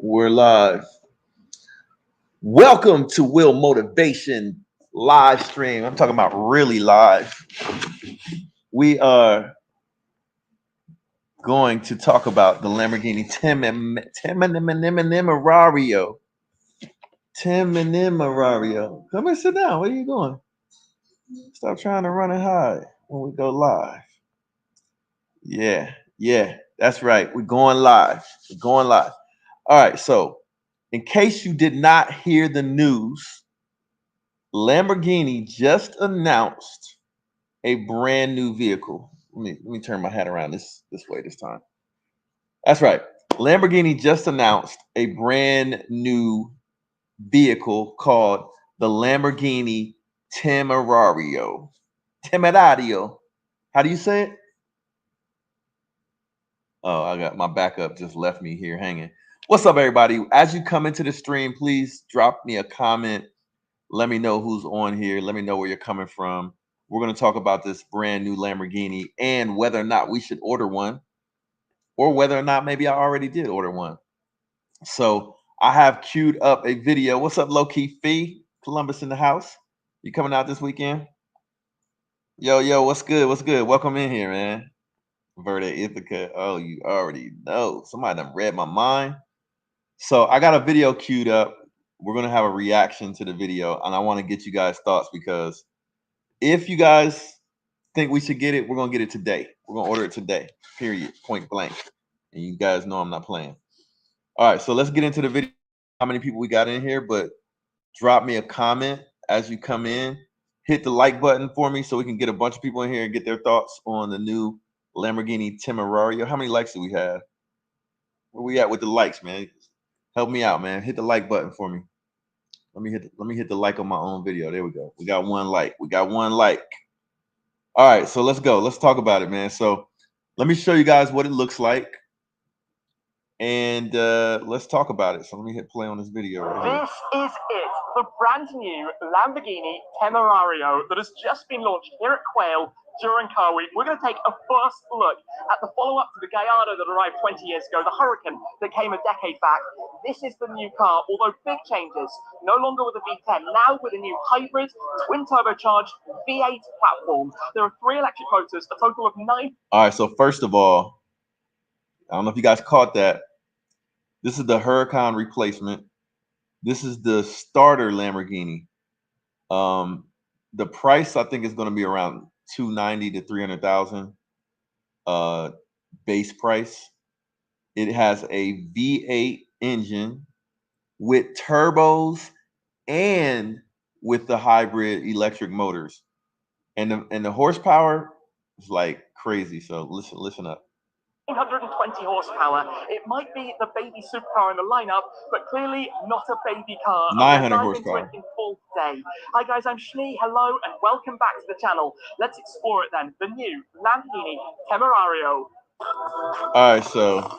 We're live. Welcome to Will Motivation live stream. I'm talking about really live. We are going to talk about the Lamborghini Temerario. Temerario. Come and sit down. Where are you going? Stop trying to run and hide when we go live. Yeah, that's right. We're going live. We're going live. All right, so in case you did not hear the news, Lamborghini just announced a brand new vehicle. Let me turn my hat around this way this time. That's right. Lamborghini just announced a brand new vehicle called the Lamborghini Temerario. Temerario. How do you say it? Oh, I got my backup just left me here hanging. What's up, everybody? As you come into the stream, please drop me a comment. Let me know who's on here. Let me know where you're coming from. We're going to talk about this brand new Lamborghini and whether or not we should order one, or whether or not maybe I already did order one. So I have queued up a video. What's up, Low Key Fee? Columbus in the house. You coming out this weekend? Yo, what's good? What's good? Welcome in here, man. Verde Ithaca. Oh, you already know. Somebody done read my mind. So I got a video queued up. We're going to have a reaction to the video, and I want to get you guys' thoughts, because if you guys think we should get it, we're going to get it today. We're going to order it today, period, point blank. And you guys know I'm not playing. All right, so let's get into the video. How many people we got in here, but drop me a comment as you come in. Hit the like button for me so we can get a bunch of people in here and get their thoughts on the new Lamborghini Temerario. How many likes do we have? Where we at with the likes, man? Help me out, man. Hit the like button for me. Let me hit the like on my own video. There we go. We got one like. We got one like. All right, so let's go. Let's talk about it, man. So let me show you guys what it looks like, and let's talk about it. So let me hit play on this video right here. This is it, the brand new Lamborghini Temerario that has just been launched here at Quail during Car Week. We're going to take a first look at the follow-up to the Gallardo that arrived 20 years ago, the Hurricane that came a decade back. This is the new car, although big changes. No longer with a V10, now with a new hybrid, twin-turbocharged V8 platform. There are 3 electric motors, a total of 9. All right, so first of all, I don't know if you guys caught that. This is the Huracan replacement. This is the starter Lamborghini. The price, I think, is going to be around $290,000 to $300,000 base price. It has a V8 engine with turbos and with the hybrid electric motors, and the horsepower is like crazy. So listen up. 920 horsepower. It might be the baby supercar in the lineup, but clearly not a baby car. 900 horsepower. In full today. Hi guys, I'm Schnee. Hello and welcome back to the channel. Let's explore it then. The new Lamborghini Temerario. All right, so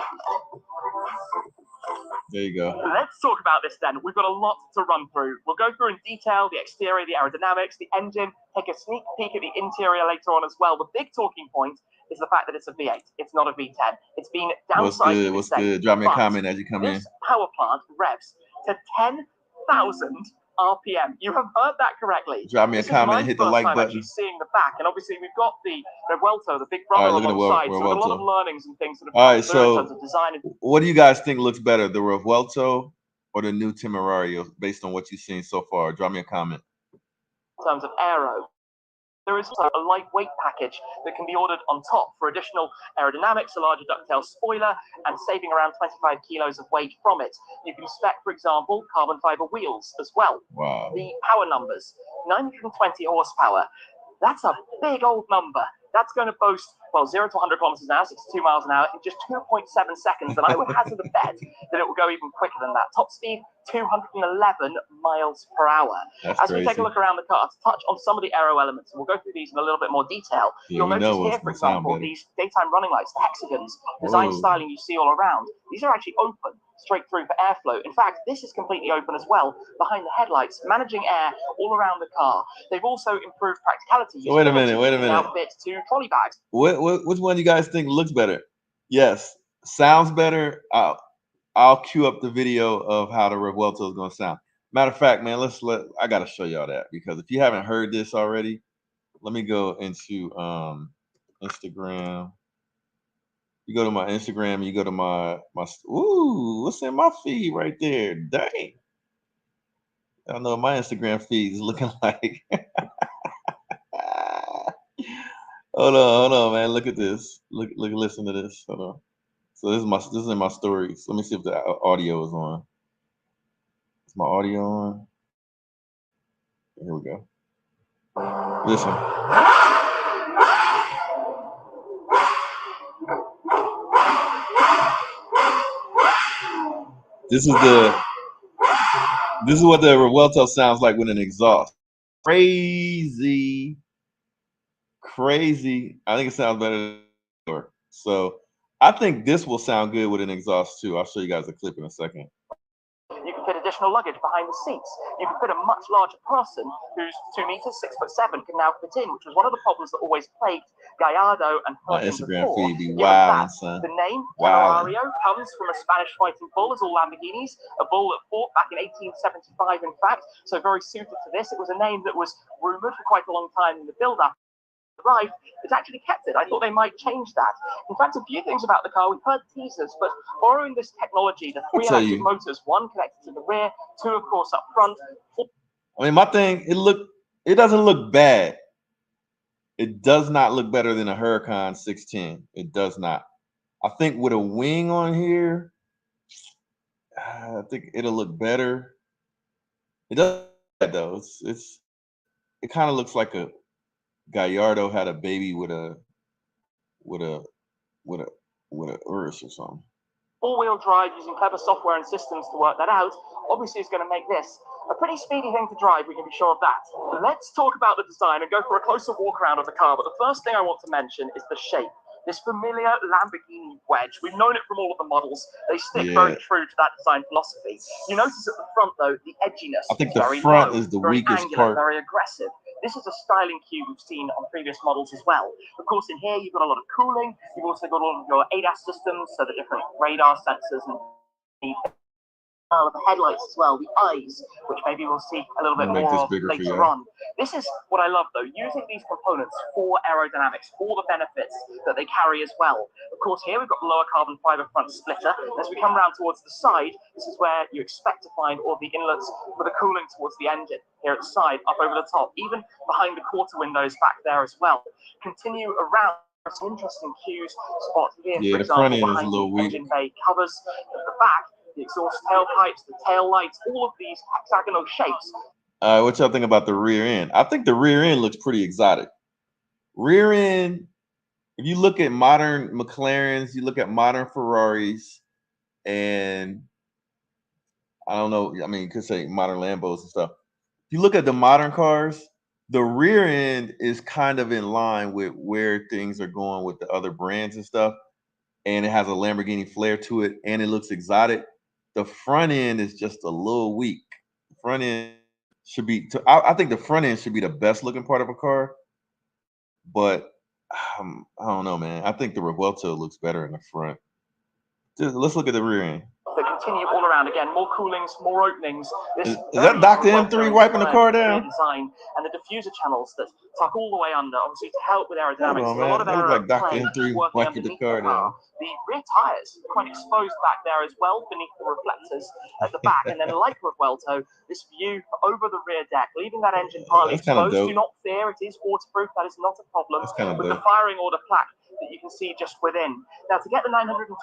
there you go. Let's talk about this then. We've got a lot to run through. We'll go through in detail the exterior, the aerodynamics, the engine, take a sneak peek at the interior later on as well. The big talking point is the fact that it's a V8. It's not a V10. It's been downsized. What's good? Drop me a comment as you come in. This power plant revs to 10,000 RPM. You have heard that correctly. Drop me a comment and hit the like button. Actually seeing the back, and obviously we've got the Revuelto, the big brother alongside. So we've got a lot of learnings and things that have in terms of design. What do you guys think looks better, the Revuelto or the new Temerario, based on what you've seen so far? Drop me a comment. In terms of aero, there is also a lightweight package that can be ordered on top for additional aerodynamics, a larger ducktail spoiler, and saving around 25 kilos of weight from it. You can spec, for example, carbon fiber wheels as well. Wow. The power numbers, 920 horsepower. That's a big old number. That's going to boast, well, 0 to 100 kilometers an hour, 62 miles an hour, in just 2.7 seconds. And I would hazard a bet that it will go even quicker than that. Top speed, 211 miles per hour. As we take a look around the car, to touch on some of the aero elements, and we'll go through these in a little bit more detail. You'll notice here, for example, these daytime running lights, the hexagons, design styling you see all around. These are actually open straight through for airflow. In fact, this is completely open as well behind the headlights, managing air all around the car. They've also improved practicality. So wait a minute. Outfit to trolley bags. Which one do you guys think looks better? Yes, sounds better. I'll cue up the video of how the Revuelto is gonna sound. Matter of fact, man, I gotta show y'all that, because if you haven't heard this already, let me go into Instagram. You go to my Instagram, you go to my ooh, what's in my feed right there? Dang. I don't know what my Instagram feed is looking like. Hold on, man. Look at this. Listen to this. Hold on. So this is in my stories. Let me see if the audio is on. Is my audio on? Here we go. Listen. This is what the Revuelto sounds like with an exhaust. Crazy. I think it sounds better than before. So I think this will sound good with an exhaust too. I'll show you guys a clip in a second. You can fit additional luggage behind the seats. You can fit a much larger person who's 2 meters, 6'7", can now fit in, which was one of the problems that always plagued Gallardo and My Herman Instagram before. feed be wildin', son. The name Wildin'. Temerario comes from a Spanish fighting bull, as all Lamborghinis, a bull that fought back in 1875, in fact, so very suited to this. It was a name that was rumored for quite a long time in the build-up. Arrived, it's actually kept it. I thought they might change that. In fact, a few things about the car. We've heard teasers, but borrowing this technology, the 3 electric motors, 1 connected to the rear, 2 of course up front. I mean, my thing, it doesn't look bad. It does not look better than a Huracan 610. It does not. I think with a wing on here, I think it'll look better. It does though. It kind of looks like a Gallardo had a baby with a Urus or something. All-wheel drive using clever software and systems to work that out, obviously is going to make this a pretty speedy thing to drive, we can be sure of that. Let's talk about the design and go for a closer walk around of the car, but the first thing I want to mention is the shape. This familiar Lamborghini wedge. We've known it from all of the models. They stick very true to that design philosophy. You notice at the front, though, the edginess. I think the very front low, is the very weakest angular, part. very aggressive. This is a styling cue we've seen on previous models as well. Of course, in here, you've got a lot of cooling. You've also got all of your ADAS systems, so the different radar sensors and the headlights as well, the eyes, which maybe we'll see a little bit more of later on. This is what I love, though, using these components for aerodynamics, for the benefits that they carry as well. Of course, here we've got the lower carbon fiber front splitter. As we come around towards the side, this is where you expect to find all the inlets for the cooling towards the engine. Here at the side, up over the top, even behind the quarter windows back there as well. Continue around. Some interesting cues spot here, for example, behind the engine bay covers. At the back, the exhaust tailpipes, the tail lights, all of these hexagonal shapes. What y'all think about the rear end? I think the rear end looks pretty exotic. Rear end, if you look at modern McLarens, you look at modern Ferraris, and I don't know, I mean, you could say modern Lambos and stuff. If you look at the modern cars, the rear end is kind of in line with where things are going with the other brands and stuff. And it has a Lamborghini flair to it, and it looks exotic. The front end is just a little weak. The front end should be, I think the front end should be the best looking part of a car. But I don't know, man. I think the Revuelto looks better in the front. Let's look at the rear end. That continue all around again, more coolings, more openings. This is that Dr. M3 wiping the car down? Design and the diffuser channels that tuck all the way under, obviously to help with aerodynamics. On, man. A lot of that looks like Dr. M3 wiping the car down. The rear tires are quite exposed back there as well, beneath the reflectors at the back, and then like Revuelto, this view over the rear deck, leaving that engine partly exposed. Do not fear, it is waterproof. That is not a problem. With the firing order plaque that you can see just within. Now, to get the 920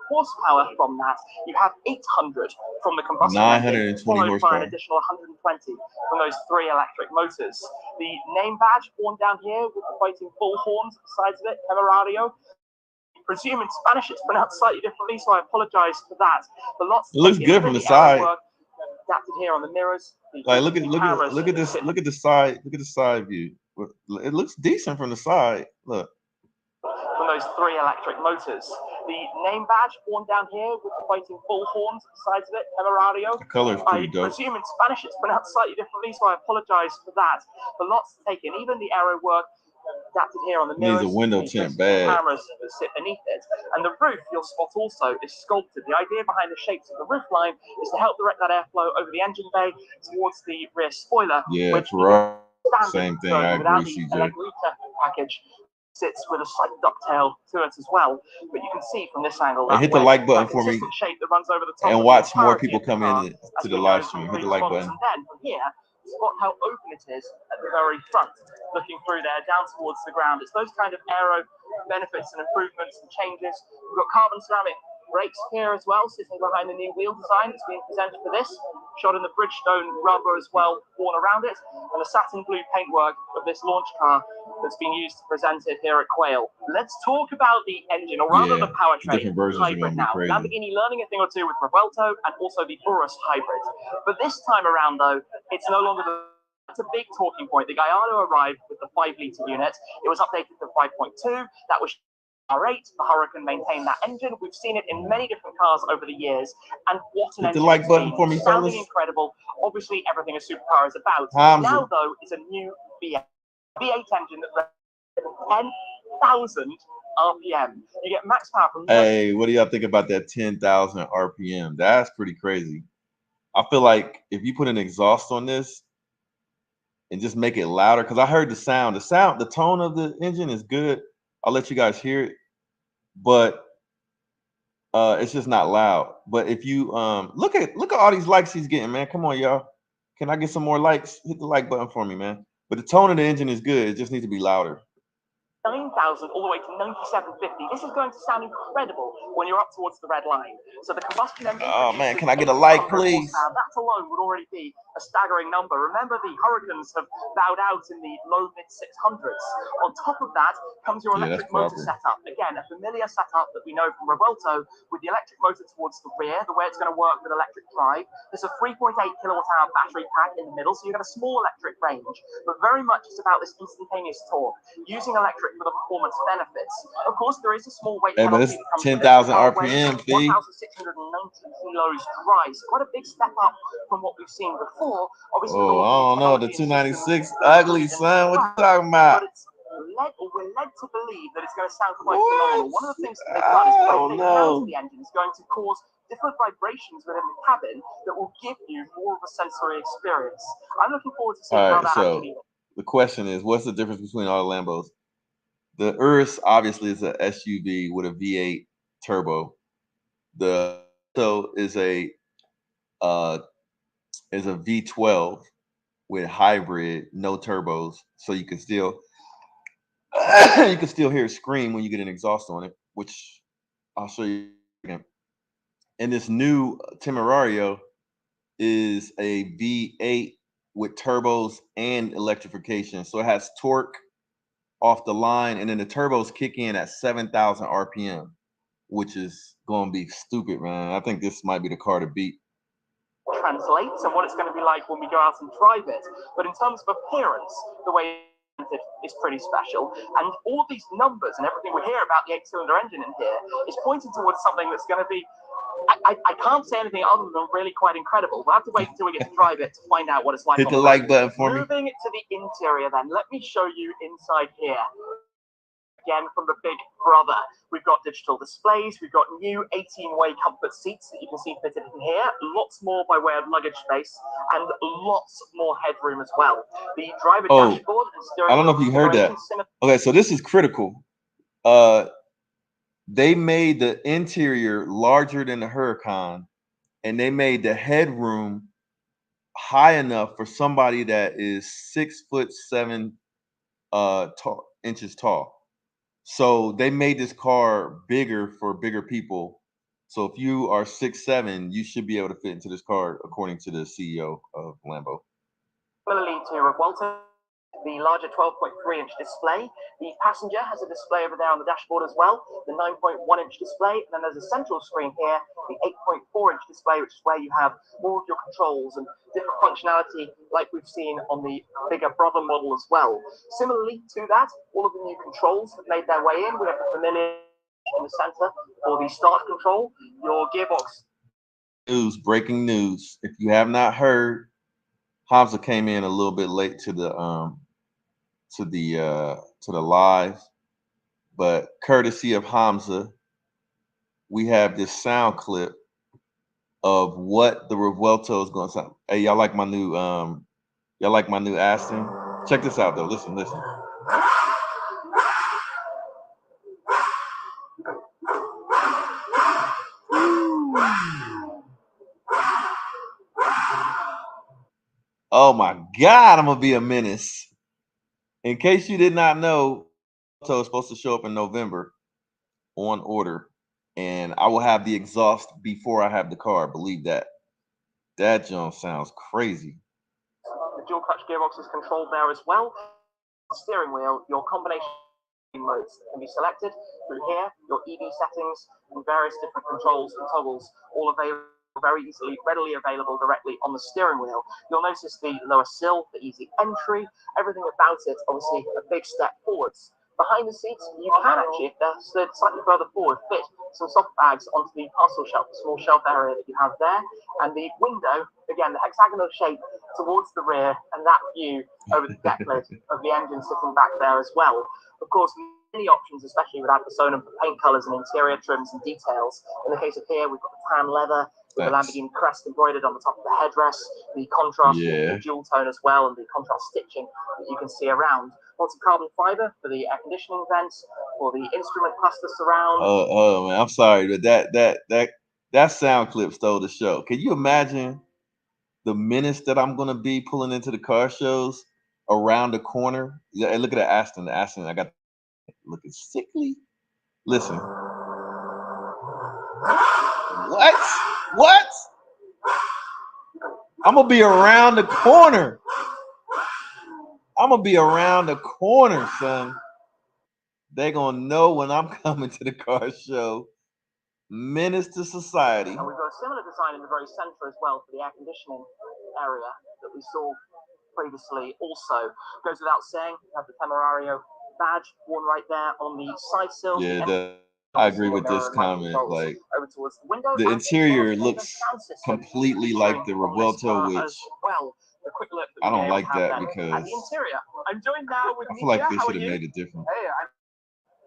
horsepower from that, you have 800 from the combustion engine, followed by an additional 120 from those 3 electric motors. The name badge worn down here with the fighting bullhorns at the sides of it, Temerario. I presume in Spanish it's pronounced slightly differently, so I apologize for that. But lots it looks good from the side. Adapted here on the mirrors. Like look at the side view. It looks decent from the side. Look. From those 3 electric motors. The name badge worn down here with the fighting bullhorns at the sides of it, Temerario. The color is pretty dope. I presume in Spanish it's pronounced slightly differently, so I apologize for that. But lots to take in, even the aero work. adapted here on the Needs mirrors, a window the tint bad. cameras that sit beneath it, and the roof you'll spot also is sculpted. The idea behind the shapes of the roof line is to help direct that airflow over the engine bay towards the rear spoiler, Yeah, which Ferrari, standard same thing. version I without agree, the CJ. Lamborghini package sits with a slight ducktail to it as well. But you can see from this angle Hey, that hit the way, like button that for me consistent shape that runs over the top and of watch the more entirety people of the come car in as to the we live go stream. through Hit the these like models. button. And then from here, spot how open it is at the very front, looking through there down towards the ground. It's those kind of aero benefits and improvements and changes. We've got carbon ceramic brakes here as well, sitting behind the new wheel design that's being presented for this, shot in the Bridgestone rubber as well, worn around it, and the satin blue paintwork of this launch car that's been used to present it here at Quail. Let's talk about the engine, or rather the powertrain, different versions are hybrid gonna be now. crazy. Lamborghini learning a thing or two with Revuelto and also the Urus hybrid. But this time around, though, it's no longer that's a big talking point. The Gallardo arrived with the 5-litre unit. It was updated to 5.2. That was R8. The Huracan maintained that engine. We've seen it in many different cars over the years. And what an Hit the engine like it's button been. for me, Sounding fellas. incredible. Obviously, everything a supercar is about. Hamza. Now, though, is a new V8 engine that runs 10,000 RPM. You get max power from. Hey, what do y'all think about that 10,000 RPM? That's pretty crazy. I feel like if you put an exhaust on this and just make it louder, because I heard the sound, the tone of the engine is good. I'll let you guys hear it, but it's just not loud. But if you look at all these likes he's getting, man. Come on, y'all. Can I get some more likes? Hit the like button for me, man. But the tone of the engine is good. It just needs to be louder. 9,000 all the way to 9750. This is going to sound incredible when you're up towards the red line. So the combustion engine. Oh man, can I get a like, please? That alone would already be a staggering number. Remember, the Huracans have bowed out in the low mid 600s. On top of that comes your electric motor setup. Again, a familiar setup that we know from Revuelto, with the electric motor towards the rear, the way it's going to work with electric drive. There's a 3.8 kilowatt hour battery pack in the middle, so you have a small electric range, but very much it's about this instantaneous torque, using electric for the performance benefits. Of course, there is a small weight penalty that comes with 10,000 RPM, 1,690 kilos dry. So quite a big step up from what we've seen before. Obviously, I don't know. The 296 ugly, son. What you talking about? But we're led to believe that it's going to sound quite phenomenal. One of the things that they've done is put a big amount of the engine is going to cause different vibrations within the cabin that will give you more of a sensory experience. I'm looking forward to seeing how that actually. The question is, what's the difference between all the Lambos? The Urus obviously is a SUV with a V8 turbo. The is a V12 with hybrid, no turbos, so you can still hear it scream when you get an exhaust on it, which I'll show you again. And this new Temerario is a V8 with turbos and electrification, so it has torque off the line, and then the turbos kick in at 7,000 RPM, which is going to be stupid, man. I think this might be the car to beat. Translates and what it's going to be like when we go out and drive it. But in terms of appearance, the way it is pretty special. And all of these numbers and everything we hear about the 8-cylinder engine in here is pointing towards something that's going to be. I can't say anything other than really quite incredible. We'll have to wait until we get to drive it to find out what it's like. Hit the like button for me. Moving to the interior then, let me show you inside here. Again, from the big brother, we've got digital displays, we've got new 18-way comfort seats that you can see fitted in here, lots more by way of luggage space, and lots more headroom as well. The driver dashboard and steering wheel. I don't know if you heard that. Okay, so this is critical. They made the interior larger than the Huracan, and they made the headroom high enough for somebody that is 6'7" inches tall. So they made this car bigger for bigger people. So if you are 6'7", you should be able to fit into this car, according to the CEO of Lambo. Similarly to Revuelto, the larger 12.3-inch display. The passenger has a display over there on the dashboard as well, the 9.1-inch display, and then there's a central screen here, the 8.4-inch display, which is where you have more of your controls and different functionality like we've seen on the bigger brother model as well. Similarly to that, all of the new controls have made their way in. We have the familiar in the center for the start control, your gearbox. Breaking news. If you have not heard, Hamza came in a little bit late to the to the live, but courtesy of Hamza, we have this sound clip of what the Revuelto is going to sound. Hey, y'all like my new Aston? Check this out though. Listen. Oh my God, I'm gonna be a menace. In case you did not know, Revuelto is supposed to show up in November on order, and I will have the exhaust before I have the car. Believe that. That jump sounds crazy. The dual clutch gearbox is controlled there as well. Steering wheel, your combination modes can be selected through here, your EV settings, and various different controls and toggles, all available very easily, readily available directly on the steering wheel. You'll notice the lower sill, the easy entry, everything about it, obviously a big step forwards. Behind the seats, you can actually, if they're slid slightly further forward, fit some soft bags onto the parcel shelf, the small shelf area that you have there, and the window, again, the hexagonal shape towards the rear, and that view over the deck lid of the engine sitting back there as well. Of course, many options, especially with Persona for paint colors and interior trims and details. In the case of here, we've got the tan leather with the Lamborghini crest embroidered on the top of the headrest, the contrast, the dual tone as well, and the contrast stitching that you can see around. Lots of carbon fiber for the air conditioning vents, for the instrument cluster surround. Oh man, I'm sorry, but that sound clip stole the show. Can you imagine the menace that I'm gonna be pulling into the car shows around the corner? Yeah, look at the Aston. The Aston, I got looking sickly. Listen. What? I'm gonna be around the corner. Son. They gonna know when I'm coming to the car show. Menace to society. And we've got a similar design in the very center as well for the air conditioning area that we saw previously. Also, goes without saying, you have the Temerario badge worn right there on the side sill. Yeah, I agree with this comment. Like over towards the window, the interior looks completely like the Revuelto, which well. The quick look I don't like that because the interior. I'm joined now with I feel like they should have made it different. Hey,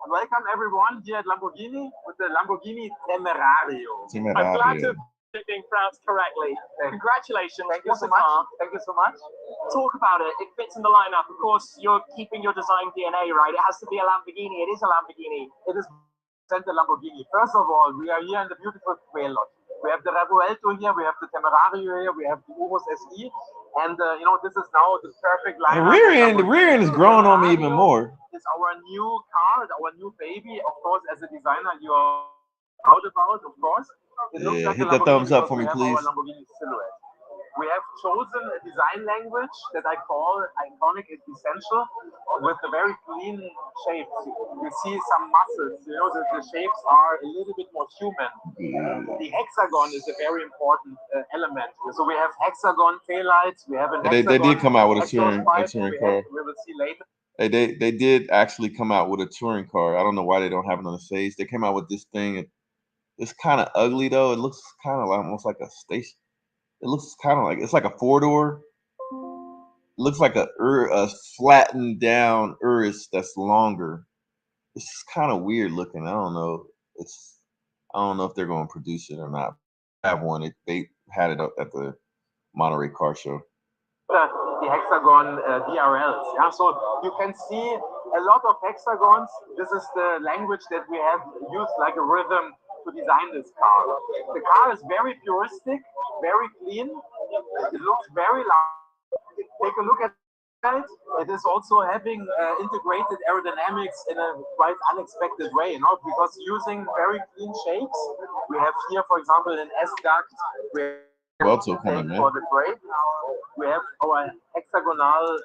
welcome everyone here at Lamborghini with the Lamborghini Temerario. I'm glad to be being pronounced correctly. Congratulations. Thank you so much. Thank you so much. Talk about it. It fits in the lineup. Of course, you're keeping your design DNA, right? It has to be a Lamborghini. It is a Lamborghini. It is a Lamborghini. First of all, we are here in the beautiful trail lot. We have the Revuelto here, we have the Temerario here, we have the Urus SE, and this is now the perfect lineup. The rear end is growing on me even more. It's our new car, our new baby. Of course, as a designer, you are proud about, of course. It looks like hit the thumbs up for me, please. Our Lamborghini silhouette. We have chosen a design language that I call iconic and essential, with a very clean shape. You see some muscles, the shapes are a little bit more human. The hexagon is a very important element. So we have hexagon taillights, we have an hexagon. They did come out with a touring car. We will see later. They did actually come out with a touring car. I don't know why they don't have it on the stage. They came out with this thing. It's kind of ugly though. It looks kind of almost like a station. It looks kind of like it's like a 4-door. It looks like a flattened down Urus that's longer. It's kind of weird looking. I don't know. I don't know if they're going to produce it or not. I have one. They had it up at the Monterey Car Show. The hexagon DRLs. Yeah, so you can see a lot of hexagons. This is the language that we have used like a rhythm to design this car. The car is very puristic, very clean. It looks very loud. Take a look at it. It is also having integrated aerodynamics in a quite unexpected way, because using very clean shapes. We have here, for example, an S-duct. Also coming, man. For the brake. We have our hexagonal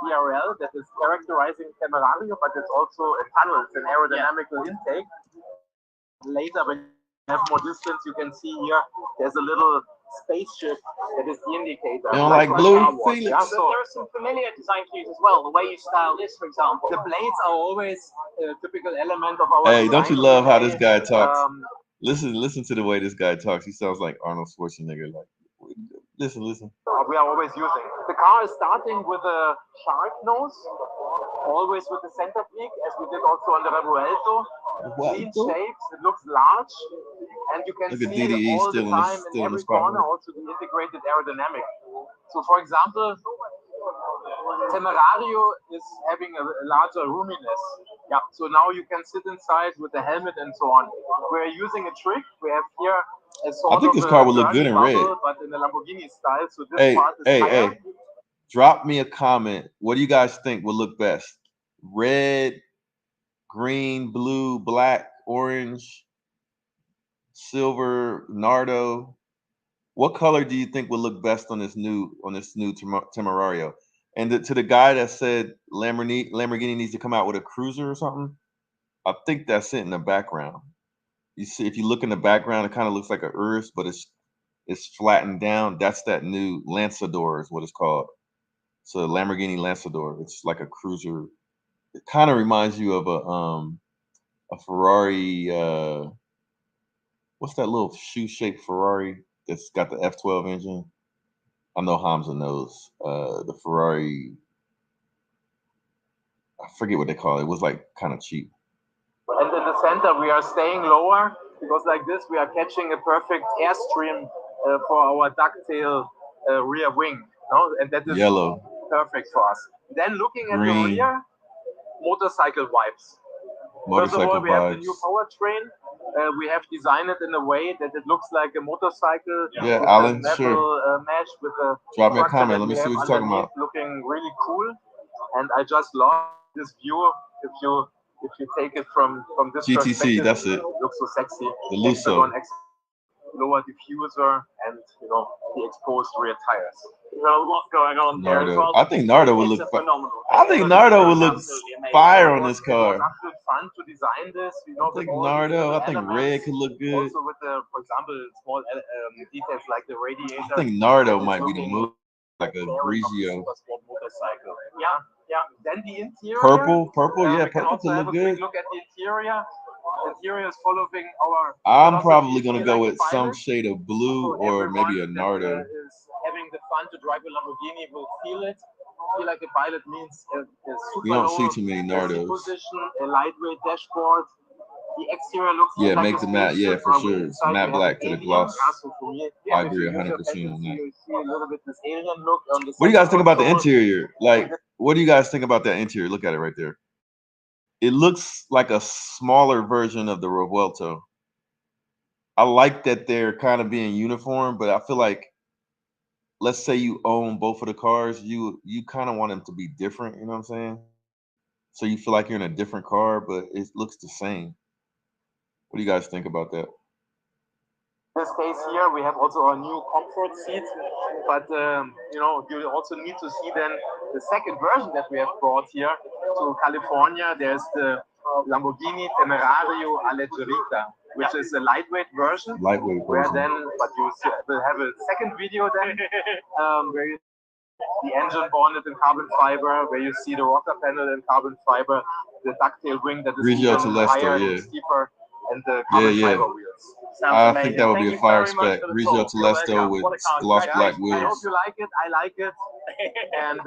DRL that is characterizing Temerario, but it's also a tunnel. It's an aerodynamical intake. Later, when you have more distance, you can see here there's a little spaceship that is the indicator. You don't like blue, Felix? Yeah, so there are some familiar design cues as well. The way you style this, for example. The blades are always a typical element of our design. Don't you love how this guy talks? Listen to the way this guy talks. He sounds like Arnold Schwarzenegger. Like, listen. We are always using. The car is starting with a shark nose. always with the center peak, as we did also on the Revuelto. Clean shapes, it looks large, and you can see DDE all the time in every corner also the integrated aerodynamic. So for example, Temerario is having a larger roominess. Yeah, so now you can sit inside with the helmet and so on. We're using a trick. We have here a sort I think of this car would look good in red, but in the Lamborghini style. So this part is higher. Hey, drop me a comment. What do you guys think would look best? Red, green, blue, black, orange, silver, nardo. What color do you think would look best on this new Temerario? And to the guy that said Lamborghini needs to come out with a cruiser or something, I think that's it in the background. You see, if you look in the background, it kind of looks like a Urus, but it's flattened down. That's that new Lançador is what it's called. So Lamborghini Lançador. It's like a cruiser. It kind of reminds you of a Ferrari. What's that little shoe-shaped Ferrari that's got the F12 engine? I know Hamza knows. The Ferrari, I forget what they call it. It was like kind of cheap. And in the center, we are staying lower because like this, we are catching a perfect airstream for our ducktail rear wing. No? And that is yellow. Perfect for us. Then looking Green. At the rear, motorcycle vibes. First of all, we have the new powertrain. We have designed it in a way that it looks like a motorcycle. Yeah, Alan, sure. Mesh with a drop me a comment. Let me see what you're talking about. Looking really cool, and I just love this view. If you take it from this GTC, that's it. It looks so sexy. The Lusso. Lower diffuser and the exposed rear tires. There's a lot going on here as well. I think Nardo would look phenomenal. I think Nardo would look fire on this car. It was absolutely fun to design this. I think Nardo. I think red could look good. Also with the, for example, small details like the radiator. I think Nardo might be the move, like a Grigio. Motorcycle. Yeah. Then the interior. Purple, yeah, purple could look good. Look at the interior. The interior is following our. I'm probably gonna go with some shade of blue or maybe a Nardo. Is having the fun to drive a Lamborghini will feel it. Feel like a pilot means a super you don't see too many Nardos. Position, a lightweight dashboard. The exterior looks like make the matte, for sure. It's matte black to the gloss. I agree 100% on that. You see a little bit this alien look on the. What do you guys think about the interior? Like, what do you guys think about that interior? Look at it right there. It looks like a smaller version of the Revuelto. I like that they're kind of being uniform, but I feel like, let's say you own both of the cars, you kind of want them to be different, you know what I'm saying? So you feel like you're in a different car, but it looks the same. What do you guys think about that? In this case here, we have also our new comfort seat, but you also need to see then the second version that we have brought here to California. There's the Lamborghini Temerario Alleggerita, which is a lightweight version. Where then, but you will have a second video then, where you see the engine bonded in carbon fiber, where you see the rocker panel in carbon fiber, the ducktail wing that is even higher and steeper, and the carbon fiber wheels. I think that would be a fire spec. Grigio Telesto with gloss black wheels. I hope you like it. I like it. And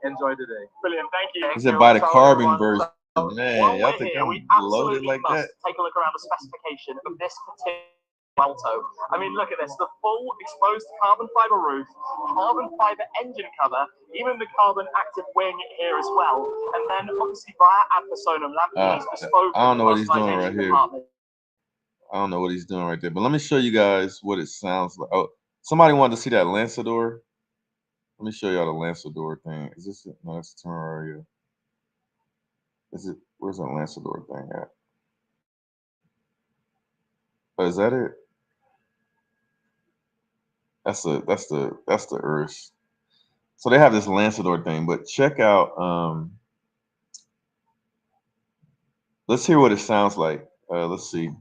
enjoy the day. Brilliant. Thank you. He said buy the carbon version. Man, y'all think I'm loaded like that? Take a look around the specification of this particular Revuelto. I mean, look at this. The full exposed carbon fiber roof, carbon fiber engine cover, even the carbon active wing here as well. And then obviously via ad personam, Lamborghini's bespoke. I don't know what he's doing right here. I don't know what he's doing right there, but let me show you guys what it sounds like. Oh, somebody wanted to see that Lançador. Let me show y'all the Lançador thing. Is this it? No, that's Temerario. Is it? Where's that Lançador thing at? Oh, is that it? That's the Urus. So they have this Lançador thing, but check out. Let's hear what it sounds like. Let's see.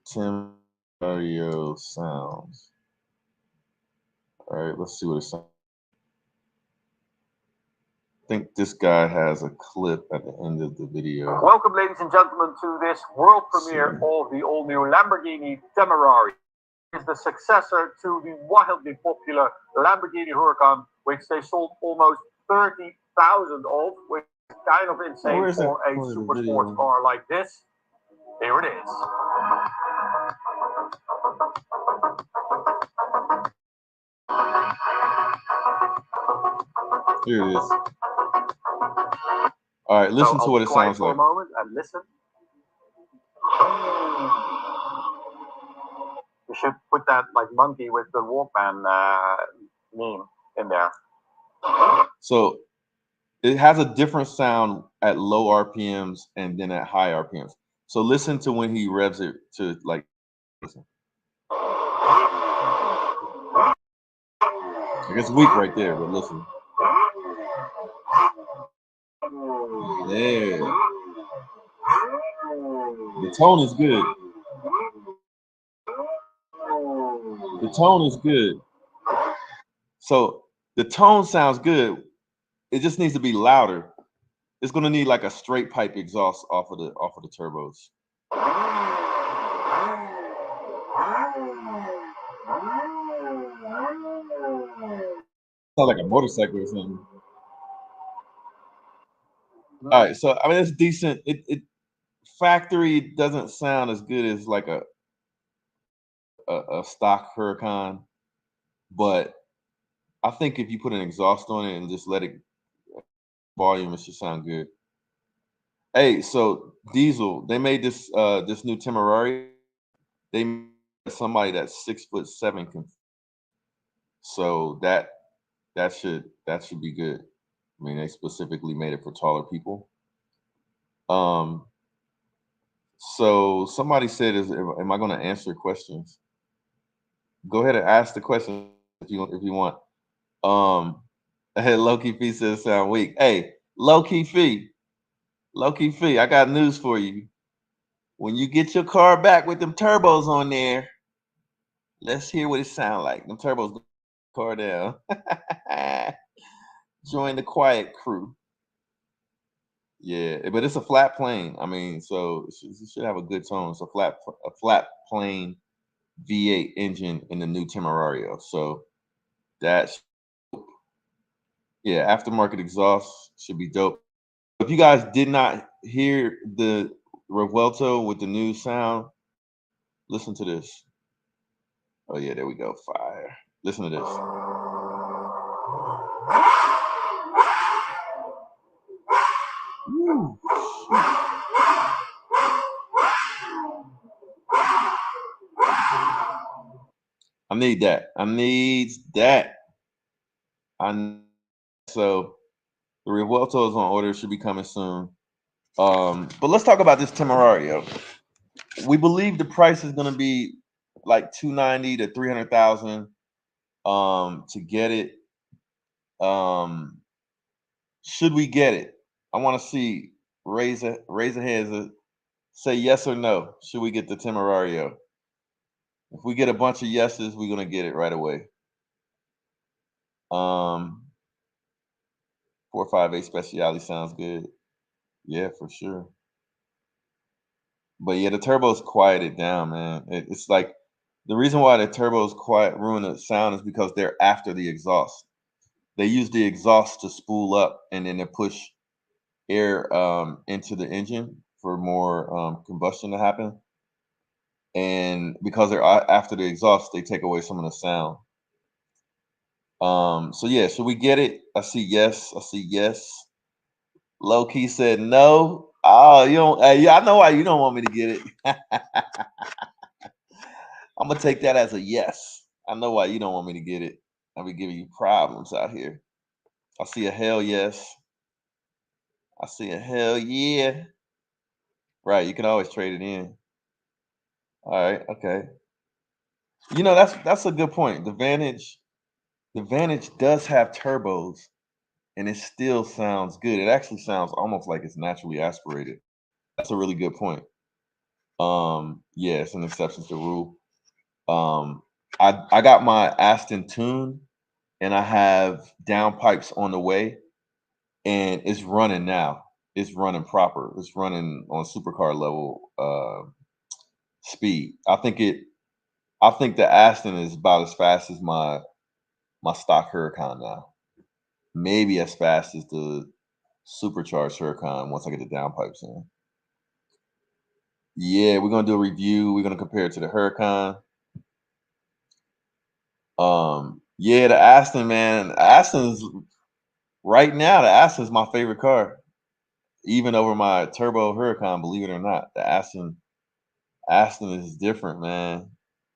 Temerario sounds. All right, let's see what it sounds. I think this guy has a clip at the end of the video. Welcome, ladies and gentlemen, to this world premiere of the all-new Lamborghini Temerario. It is the successor to the wildly popular Lamborghini Huracan, which they sold almost 30 of, which is kind of insane for a super sports car like this. Here it is. Here it is. All right, listen to what it sounds like. For a moment and listen. You should put that like monkey with the Walkman meme in there. So it has a different sound at low RPMs and then at high RPMs. So listen to when he revs it to like listen. I guess weak right there, but listen. Yeah. The tone is good. The tone is good. So the tone sounds good. It just needs to be louder. It's gonna need like a straight pipe exhaust off of the turbos. Sounds like a motorcycle or something. All right, so I mean it's decent. It factory doesn't sound as good as like a stock Huracan, but I think if you put an exhaust on it and just let it volume, it should sound good. Hey, so Diesel, they made this this new Temerario. They made somebody that's 6'7" can. So that should be good. I mean, they specifically made it for taller people. So somebody said, am I going to answer questions? Go ahead and ask the question if you want. Low key fee says sound weak. Hey, low key fee, I got news for you. When you get your car back with them turbos on there, let's hear what it sound like. Them turbos go car down. Join the quiet crew. Yeah, but it's a flat plane. I mean, so it should have a good tone. It's a flat plane V8 engine in the new Temerario. So that's, yeah, aftermarket exhaust should be dope. If you guys did not hear the Revuelto with the new sound, listen to this. Oh yeah, there we go. Fire. Listen to this. Woo. I need that. So the Revuelto is on order. Should be coming soon. But let's talk about this Temerario. We believe the price is going to be like 290 to 300,000 to get it. Should we get it? I want to see raise a hand, say yes or no. Should we get the Temerario? If we get a bunch of yeses, we're gonna get it right away. 458 Speciale sounds good. Yeah, for sure. But yeah, the turbos quieted down, man. It's like the reason why the turbos ruin the sound is because they're after the exhaust. They use the exhaust to spool up and then they push air into the engine for more combustion to happen. And because they're after the exhaust, they take away some of the sound. So yeah, should we get it? I see yes. Low key said no. Oh, you don't. Yeah, I know why you don't want me to get it. I'm gonna take that as a yes. I know why you don't want me to get it. I'll be giving you problems out here. I see a hell yes. I see a hell yeah. Right, you can always trade it in. All right, okay. You know, that's a good point. The Vantage does have turbos, and it still sounds good. It actually sounds almost like it's naturally aspirated. That's a really good point. Yeah, it's an exception to the rule. I got my Aston tuned, and I have downpipes on the way, and it's running now. It's running proper. It's running on supercar level speed. I think the Aston is about as fast as my stock Huracan now. maybe as fast as the supercharged Huracan once I get the downpipes in. Yeah, we're gonna do a review. We're gonna compare it to the Huracan. Yeah, the Aston, man. Aston's right now. The Aston's my favorite car, even over my turbo Huracan. Believe it or not, the Aston is different, man.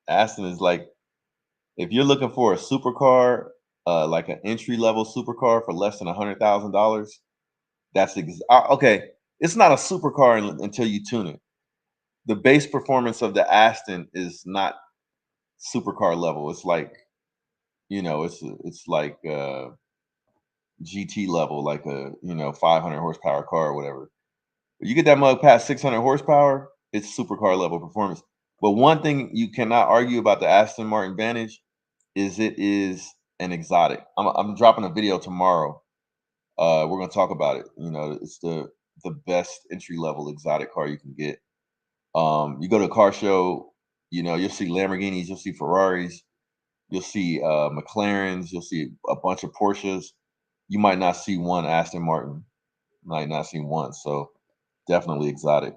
Aston is like, if you're looking for a supercar, like an entry level supercar for less than $100,000, that's okay. It's not a supercar until you tune it. The base performance of the Aston is not supercar level. It's like, it's like GT level, like a 500 horsepower car or whatever. If you get that mug past 600 horsepower, it's supercar level performance. But one thing you cannot argue about the Aston Martin Vantage is it is an exotic. I'm dropping a video tomorrow. We're gonna talk about it. It's the best entry level exotic car you can get. You go to a car show, you'll see Lamborghinis, you'll see Ferraris, you'll see McLarens, you'll see a bunch of Porsches. You might not see one Aston Martin. Might not see one. So definitely exotic.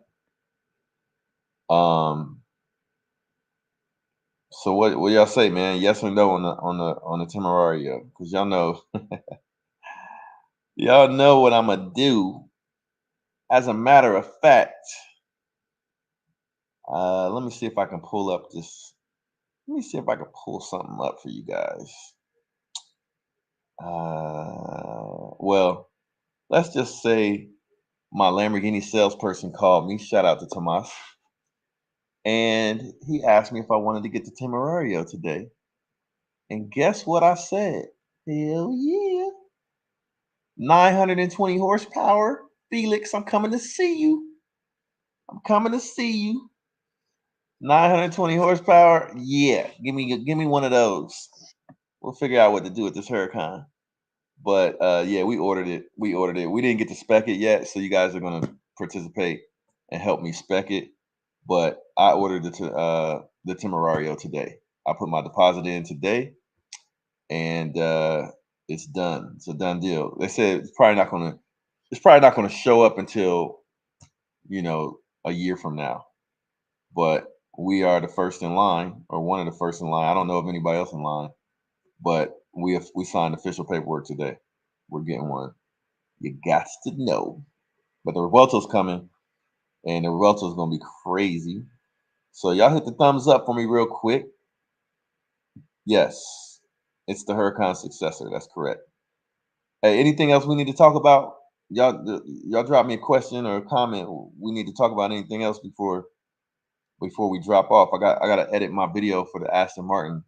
So what y'all say, man? Yes or no on the Temerario? Because y'all know y'all know what I'm gonna do. As a matter of fact, let me see if I can pull up this. Let me see if I can pull something up for you guys. Well, let's just say my Lamborghini salesperson called me. Shout out to Tomas. And he asked me if I wanted to get the Temerario today. And guess what I said? Hell yeah. 920 horsepower. Felix, I'm coming to see you. I'm coming to see you. 920 horsepower. Yeah. Give me one of those. We'll figure out what to do with this Huracan. But yeah, we ordered it. We didn't get to spec it yet, so you guys are gonna participate and help me spec it. But I ordered the Temerario today. I put my deposit in today, and it's done. It's a done deal. They said it's probably not gonna show up until a year from now. But we are the first in line, or one of the first in line. I don't know if anybody else in line, but we signed official paperwork today. We're getting one. You got to know. But the Revuelto's coming, and the Revuelto's gonna be crazy. So y'all hit the thumbs up for me real quick. Yes, it's the Huracan successor. That's correct. Hey, anything else we need to talk about? Y'all drop me a question or a comment. We need to talk about anything else before we drop off. I gotta edit my video for the Aston Martin,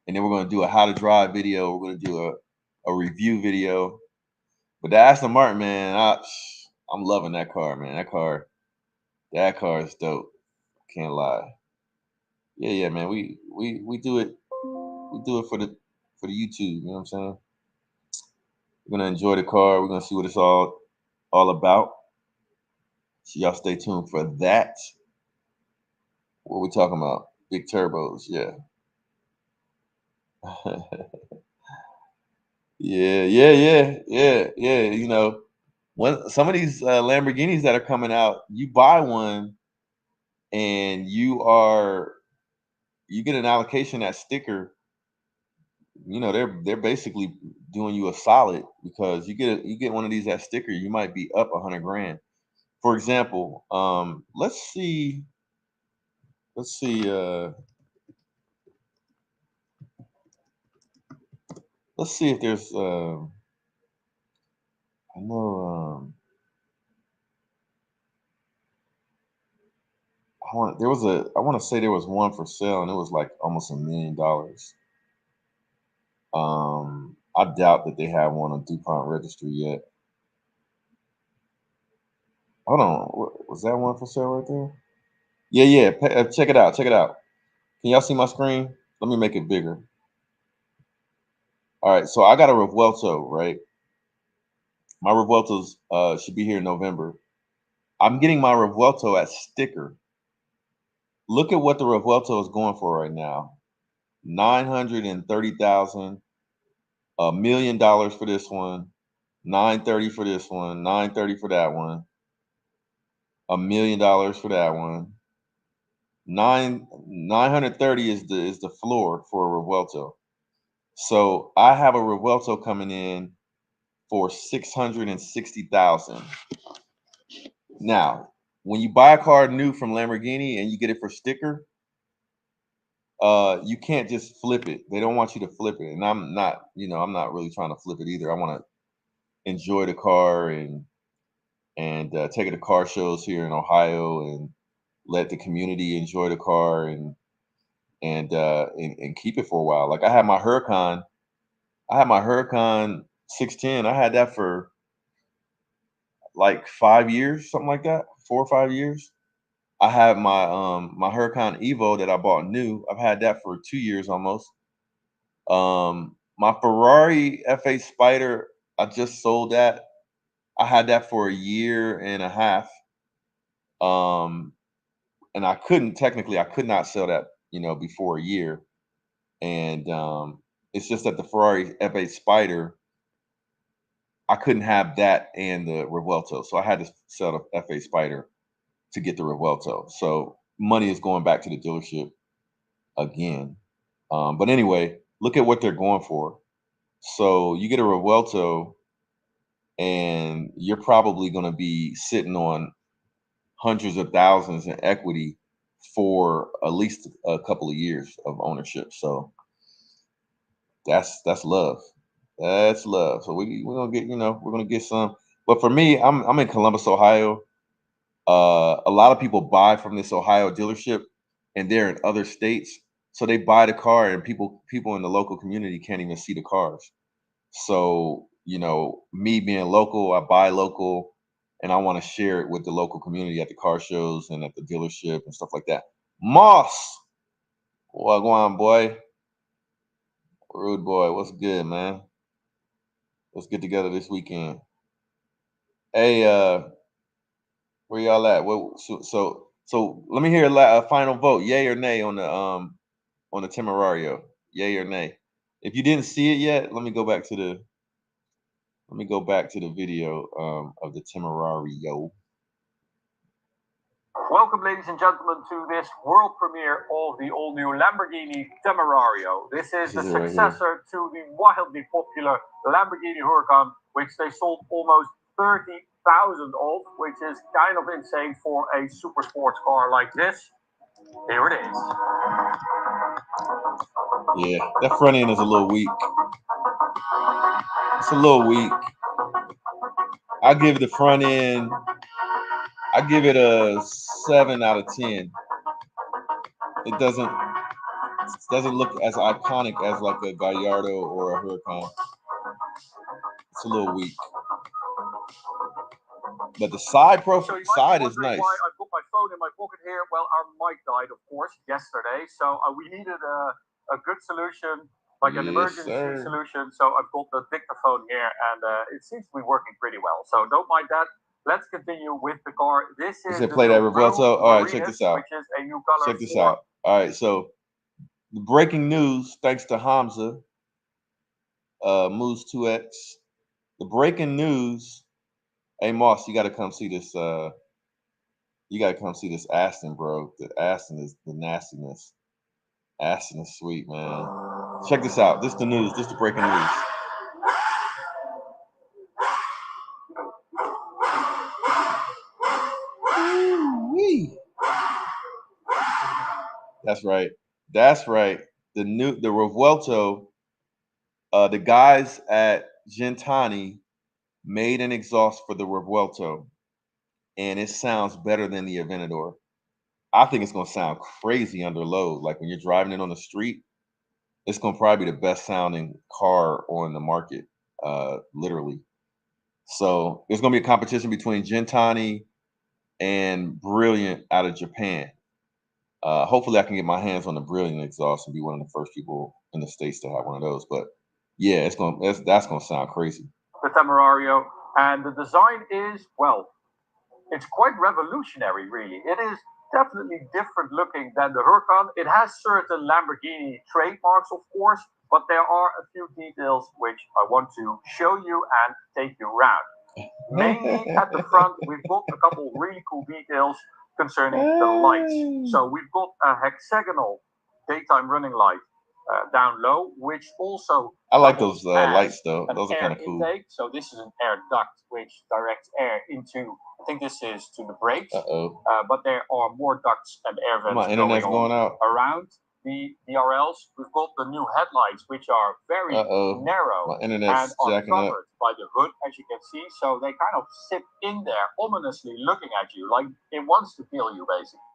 and then we're gonna do a how to drive video. We're gonna do a review video. But the Aston Martin, man, I'm loving that car, man. That car is dope. Can't lie. Yeah, man. We do it. We do it for the YouTube. You know what I'm saying? We're gonna enjoy the car. We're gonna see what it's all about. So y'all stay tuned for that. What we talking about? Big turbos, yeah. Yeah. When some of these Lamborghinis that are coming out, you buy one and you get an allocation, that sticker. They're basically doing you a solid, because you get one of these, that sticker, you might be up 100 grand. For example, let's see let's see if there's I know I want to say there was one for sale, and it was like almost $1 million. I doubt that they have one on DuPont registry yet. Hold on, was that one for sale right there? Yeah. Check it out. Can y'all see my screen? Let me make it bigger. All right, so I got a Revuelto, right? My Revueltos should be here in November. I'm getting my Revuelto at sticker. Look at what the Revuelto is going for right now. 930,000. $1 million for this one, 930 for this one, 930 for that one, $1 million for that one. 930 is the floor for a Revuelto. So I have a Revuelto coming in for 660,000. Now, when you buy a car new from Lamborghini and you get it for sticker, you can't just flip it. They don't want you to flip it. And I'm not really trying to flip it either. I want to enjoy the car and take it to car shows here in Ohio and let the community enjoy the car and keep it for a while. Like I had my Huracan 610. I had that for like 5 years, something like that, 4 or 5 years. I have my my Huracan Evo that I bought new. I've had that for 2 years almost. My Ferrari F8 Spider, I just sold that. I had that for 1.5 years. And I could not sell that, before a year. And it's just that the Ferrari F8 Spider, I couldn't have that and the Revuelto. So I had to sell the F8 Spider to get the Revuelto. So money is going back to the dealership again. But anyway, look at what they're going for. So you get a Revuelto and you're probably going to be sitting on hundreds of thousands in equity for at least a couple of years of ownership. So that's love. That's love. So we're gonna get, we're gonna get some. But for me, I'm in Columbus, Ohio. A lot of people buy from this Ohio dealership, and they're in other states, so they buy the car, and people in the local community can't even see the cars. So me being local, I buy local, and I want to share it with the local community at the car shows and at the dealership and stuff like that. Moss, what going on, boy? Rude boy, what's good, man? Let's get together this weekend. Hey, where y'all at? So let me hear a final vote, yay or nay on the Temerario, yay or nay. If you didn't see it yet, let me go back to the video of the Temerario. Welcome, ladies and gentlemen, to this world premiere of the all-new Lamborghini Temerario. This is the successor to the wildly popular Lamborghini Huracan, which they sold almost 30,000 of, which is kind of insane for a super sports car like this. Here it is. Yeah, that front end is a little weak. It's a little weak. I give the front end, I give it a 7 out of 10. It doesn't look as iconic as like a Gallardo or a Huracan. It's a little weak. But the side profile side is nice. Why I put my phone in my pocket here? Well, our mic died, of course, yesterday, so we needed a good solution, like an emergency solution. So I've got the dictaphone here, and it seems to be working pretty well. So don't mind that. Let's continue with the car. This is the play that Revuelto. All right, check this out. Which is a new color. Check this out. All right, so the breaking news, thanks to Hamza, Moose 2X. The breaking news. Hey Moss, you got to come see this. You got to come see this Aston, bro. The Aston is the nastiness. Aston is sweet, man. Check this out. This is the news. This is the breaking news. Ooh-wee. That's right. That's right. The Revuelto. The guys at Gentani made an exhaust for the Revuelto, and it sounds better than the Aventador. I think it's gonna sound crazy under load. Like when you're driving it on the street, it's gonna probably be the best sounding car on the market, literally. So there's gonna be a competition between Gentani and Brilliant out of Japan. Hopefully I can get my hands on the Brilliant exhaust and be one of the first people in the States to have one of those. But yeah, that's gonna sound crazy. The Temerario, and the design is, well, it's quite revolutionary, really. It is definitely different looking than the Huracan. It has certain Lamborghini trademarks, of course, but there are a few details which I want to show you and take you around. Mainly at the front, we've got a couple really cool details concerning the lights. So we've got a hexagonal daytime running light down low, which also I like those lights though. Those are kind of cool. Intake. So this is an air duct which directs air into, I think this is to the brakes. But there are more ducts and air vents going out around the DRLs. We've got the new headlights, which are very narrow and are covered by the hood, as you can see. So they kind of sit in there ominously looking at you, like it wants to kill you, basically.